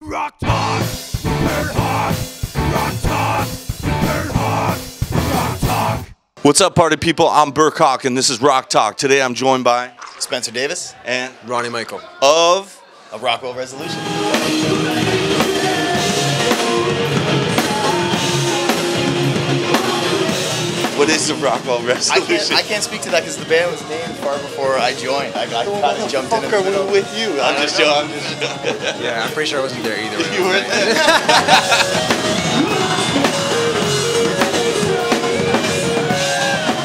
Rock Talk, Berk Hawk, Rock Talk, Berk Hawk, Rock Talk. What's up, party people? I'm Berk Hawk, and this is Rock Talk. Today I'm joined by Spencer Davis and Ronnie Michael of Rockwell Resolution. What is the Rockwell Resolution? I can't speak to that because the band was named far before I joined. I kind of jumped in. Are we with you? I'm just joking. Yeah, I'm pretty sure I wasn't there either. You weren't there.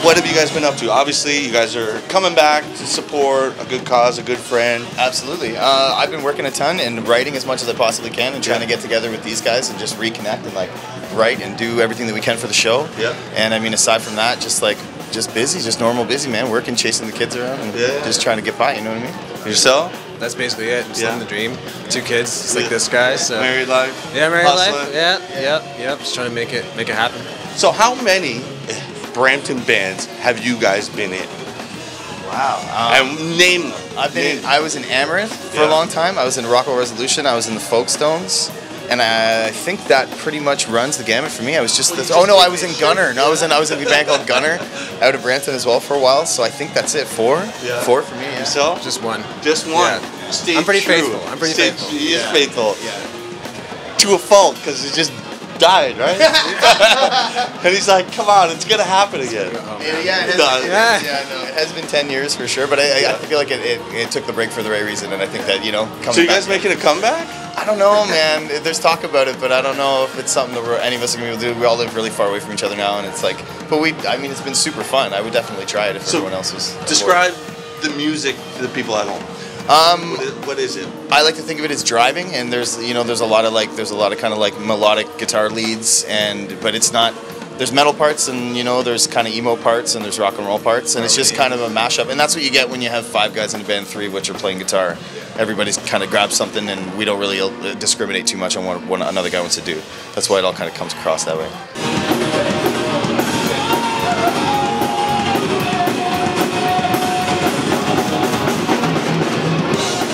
What have you guys been up to? Obviously, you guys are coming back to support a good cause, a good friend. Absolutely. I've been working a ton and writing as much as I possibly can and trying to get together with these guys and just reconnect and write and do everything that we can for the show. Yeah. And I mean, aside from that, just busy, just normal busy, man. Working, chasing the kids around, and just trying to get by. You know what I mean? Yourself? That's basically it. Just living the dream. 2 kids, just like this guy. So. Married life. Yeah, married Hustling. life. Yeah. Just trying to make it happen. So, how many Brampton bands have you guys been in? Wow. And name them. I was in Amaranth for a long time. I was in Rockwell Resolution. I was in the Folkestones. And I think that pretty much runs the gamut for me. I was just this. Oh no, I was in Gunner. No, I was in a band called Gunner out of Brampton as well for a while. So I think that's it. 4. Yeah. 4 for me. Yeah. Yourself? Just one. Just one. Yeah. Stay I'm pretty true. faithful. faithful. He is faithful. Yeah. To a fault, because he just died, right? And he's like, come on, it's gonna happen again. It has been 10 years for sure, but I feel like it took the break for the right reason, and I think that coming So you back, guys making a comeback? I don't know, man. There's talk about it, but I don't know if it's something that any of us are gonna be able to do. We all live really far away from each other now, and it's like, it's been super fun. I would definitely try it if everyone else was. Describe the music to the people at home. What is it? I like to think of it as driving, and there's a lot of kind of like melodic guitar leads, but it's not. There's metal parts, and there's kind of emo parts, and there's rock and roll parts, and it's just kind of a mashup, and that's what you get when you have 5 guys in a band, 3 of which are playing guitar. Everybody's kind of grabs something, and we don't really discriminate too much on what another guy wants to do. That's why it all kind of comes across that way.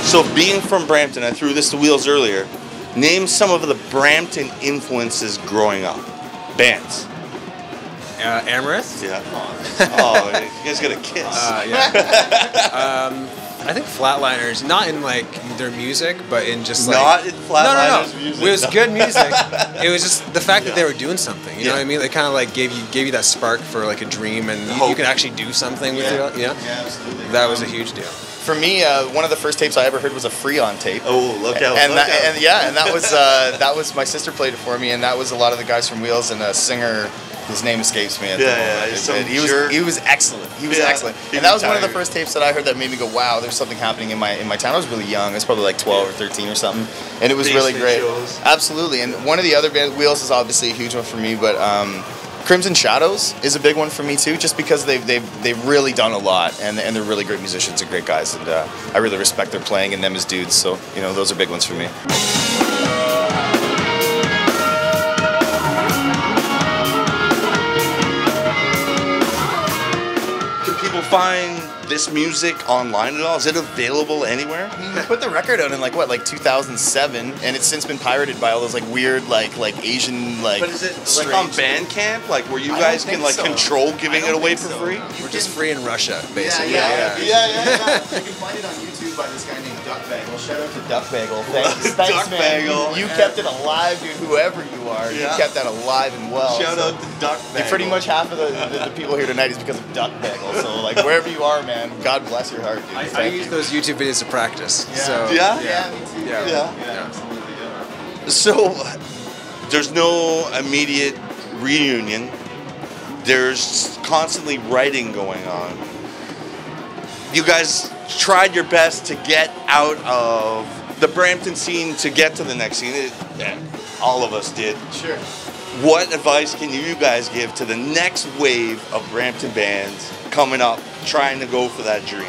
So being from Brampton, I threw this to Wheels earlier. Name some of the Brampton influences growing up. Bands. Amaranth? Yeah. Oh, you guys got a kiss. I think Flatliners, not in their music, but in just Not in Flatliners no. music. It was good music. It was just the fact that they were doing something. You know what I mean? They kind of gave you that spark for a dream, and you can actually do something with it. Yeah, absolutely. That was a huge deal. For me, one of the first tapes I ever heard was a Freon tape. Oh, look out! And that was my sister played it for me, and that was a lot of the guys from Wheels and a singer. His name escapes me at the moment. He was excellent. He was excellent. And that was one of the first tapes that I heard that made me go, wow, there's something happening in my town. I was really young. I was probably 12 or 13 or something. And it was really great. Shows. Absolutely. And one of the other bands, Wheels is obviously a huge one for me, but Crimson Shadows is a big one for me too, just because they've really done a lot, and they're really great musicians and great guys, and I really respect their playing and them as dudes. So those are big ones for me. Find this music online at all? Is it available anywhere? I mean, we put the record out in 2007, and it's since been pirated by all those weird Asian But is it on Bandcamp, where you guys can control giving it away for free? We're just free in Russia, basically. Yeah. You can find it on YouTube by this guy named Duck Bagel. Shout out to Duck Bagel. Thanks, Duck man. Bagel. You kept it alive, dude. Whoever you are, you kept that alive and well. Shout out to Duck Bagel. Pretty much half of the people here tonight is because of Duck Bagel. So wherever you are, man, God bless your heart, dude. I use those YouTube videos to practice. Yeah. So, Yeah, me too. Yeah. Absolutely. Yeah. So, there's no immediate reunion. There's constantly writing going on. You guys tried your best to get out of the Brampton scene to get to the next scene. All of us did. Sure. What advice can you guys give to the next wave of Brampton bands coming up, trying to go for that dream?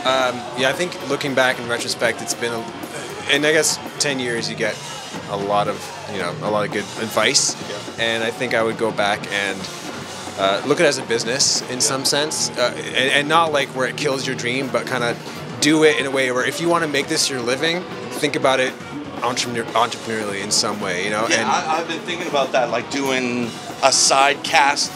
I think looking back in retrospect, it's been, and I guess 10 years, you get a lot of good advice, and I think I would go back and look at it as a business in some sense, and not where it kills your dream, but kind of do it in a way where if you want to make this your living, think about it entrepreneurially in some way, you know. Yeah, And I've been thinking about that, like doing a side cast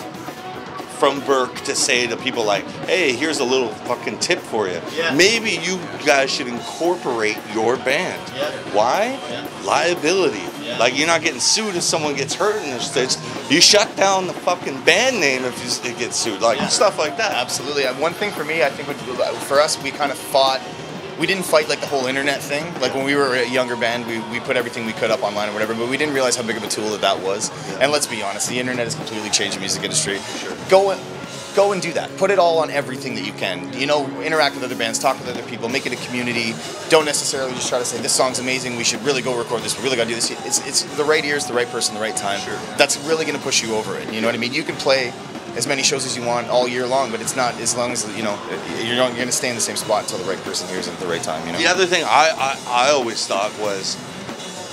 from Berk to say to people like, hey, here's a little fucking tip for you. Yeah. Maybe you guys should incorporate your band. Yeah. Why? Yeah. Liability. Yeah. Like, you're not getting sued if someone gets hurt in the States. You shut down the fucking band name if it gets sued. Like, Yeah. stuff like that. Absolutely. One thing for me, I think, for us, we kind of fought. We didn't fight like the whole internet thing. Like when we were a younger band, we put everything we could up online or whatever, but we didn't realize how big of a tool that was. And let's be honest, the internet has completely changed the music industry. Sure. Go and do that. Put it all on everything that you can. You know, interact with other bands, talk with other people, make it a community. Don't necessarily just try to say, this song's amazing, we should really go record this, we really gotta do this. It's the right ears, the right person, the right time. Sure. That's really gonna push you over it. You know what I mean? You can play as many shows as you want all year long, but it's not as long as, you know, you're going to stay in the same spot until the right person hears it at the right time, you know? The other thing I always thought was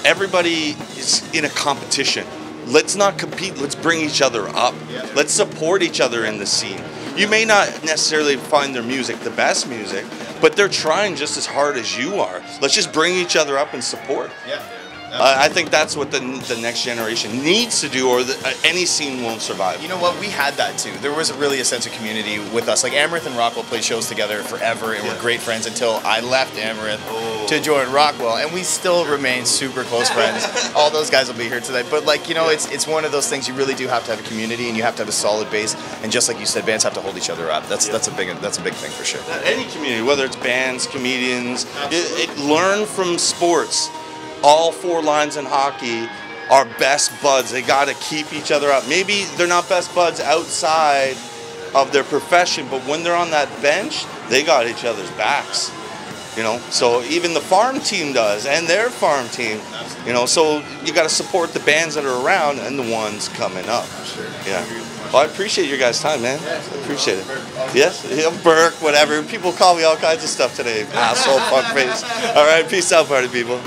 everybody is in a competition. Let's not compete, let's bring each other up. Yeah. Let's support each other in the scene. You may not necessarily find their music the best music, but they're trying just as hard as you are. Let's just bring each other up and support. Yeah. I think that's what the next generation needs to do, or any scene won't survive. You know what? We had that too. There was really a sense of community with us. Like Amaranth and Rockwell played shows together forever, and Yeah. we're great friends until I left Amaranth to join Rockwell, and we still remain super close friends. All those guys will be here today. But like, you know, it's one of those things. You really do have to have a community, and you have to have a solid base. And just like you said, bands have to hold each other up. That's a big thing for sure. Any community, whether it's bands, comedians, learn from sports. All four lines in hockey are best buds. They got to keep each other up. Maybe they're not best buds outside of their profession, but when they're on that bench, they got each other's backs. You know, so even the farm team does, and their farm team. You know, so you got to support the bands that are around and the ones coming up. Sure. Yeah. Well, I appreciate your guys' time, man. Appreciate it. Yes, Berk, whatever. People call me all kinds of stuff today. Asshole, fuckface. All right, peace out, party people.